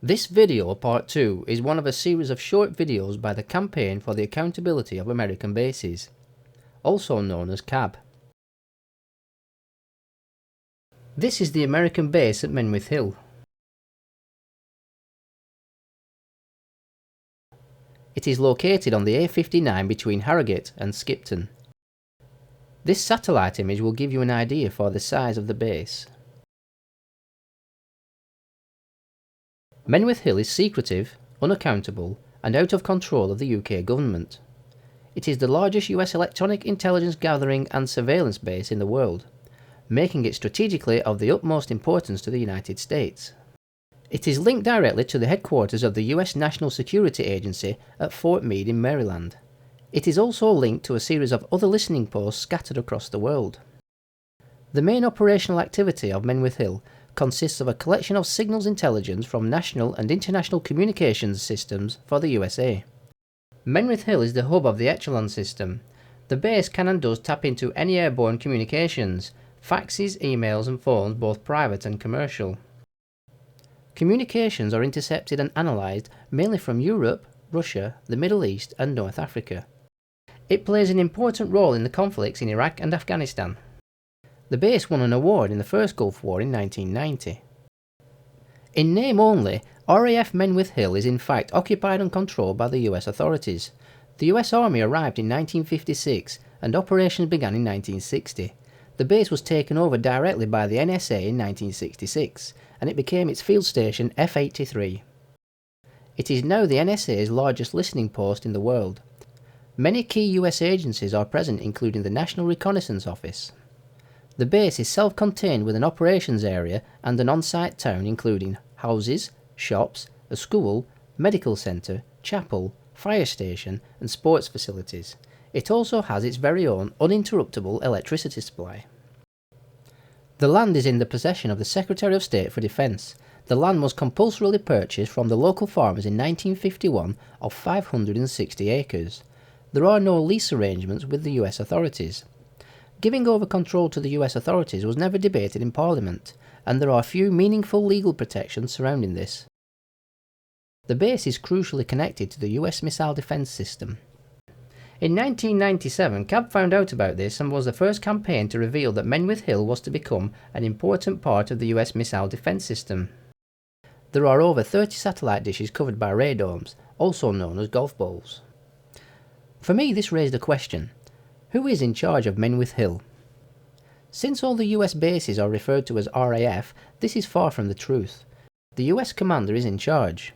This video, part 2, is one of a series of short videos by the Campaign for the Accountability of American Bases, also known as CAAB. This is the American base at Menwith Hill. It is located on the A59 between Harrogate and Skipton. This satellite image will give you an idea for the size of the base. Menwith Hill is secretive, unaccountable, and out of control of the UK government. It is the largest US electronic intelligence gathering and surveillance base in the world, making it strategically of the utmost importance to the United States. It is linked directly to the headquarters of the US National Security Agency at Fort Meade in Maryland. It is also linked to a series of other listening posts scattered across the world. The main operational activity of Menwith Hill consists of a collection of signals intelligence from national and international communications systems for the USA. Menwith Hill is the hub of the Echelon system. The base can and does tap into any airborne communications, faxes, emails and phones, both private and commercial. Communications are intercepted and analysed mainly from Europe, Russia, the Middle East and North Africa. It plays an important role in the conflicts in Iraq and Afghanistan. The base won an award in the first Gulf War in 1990. In name only, RAF Menwith Hill is in fact occupied and controlled by the US authorities. The US Army arrived in 1956 and operations began in 1960. The base was taken over directly by the NSA in 1966 and it became its field station F-83. It is now the NSA's largest listening post in the world. Many key US agencies are present, including the National Reconnaissance Office. The base is self-contained with an operations area and an on-site town including houses, shops, a school, medical centre, chapel, fire station and sports facilities. It also has its very own uninterruptible electricity supply. The land is in the possession of the Secretary of State for Defence. The land was compulsorily purchased from the local farmers in 1951 of 560 acres. There are no lease arrangements with the US authorities. Giving over control to the US authorities was never debated in Parliament, and there are few meaningful legal protections surrounding this. The base is crucially connected to the US missile defence system. In 1997, CAAB found out about this and was the first campaign to reveal that Menwith Hill was to become an important part of the US missile defence system. There are over 30 satellite dishes covered by radomes, also known as golf balls. For me, this raised a question. Who is in charge of Menwith Hill? Since all the US bases are referred to as RAF, this is far from the truth. The US commander is in charge.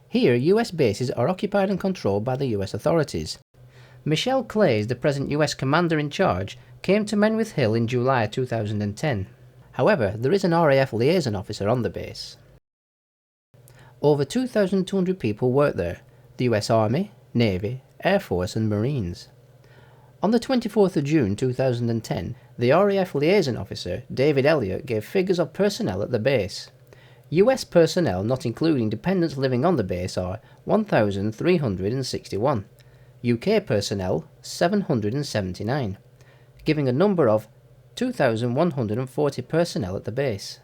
Here, US bases are occupied and controlled by the US authorities. Michelle Clays, the present US commander in charge, came to Menwith Hill in July 2010. However, there is an RAF liaison officer on the base. Over 2,200 people work there, the US Army, Navy, Air Force and Marines. On the 24th of June 2010, the RAF liaison officer, David Elliott, gave figures of personnel at the base. US personnel, not including dependents living on the base, are 1,361. UK personnel, 779, giving a number of 2,140 personnel at the base.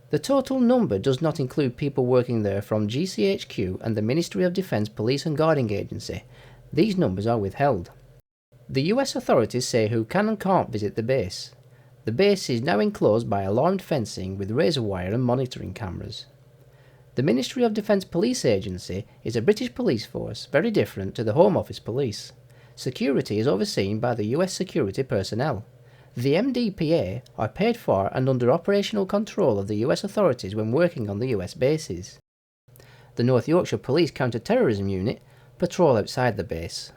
The total number does not include people working there from GCHQ and the Ministry of Defence Police and Guarding Agency. These numbers are withheld. The US authorities say who can and can't visit the base. The base is now enclosed by alarmed fencing with razor wire and monitoring cameras. The Ministry of Defence Police Agency is a British police force very different to the Home Office police. Security is overseen by the US security personnel. The MDPA are paid for and under operational control of the US authorities when working on the US bases. The North Yorkshire Police Counter-Terrorism Unit patrol outside the base.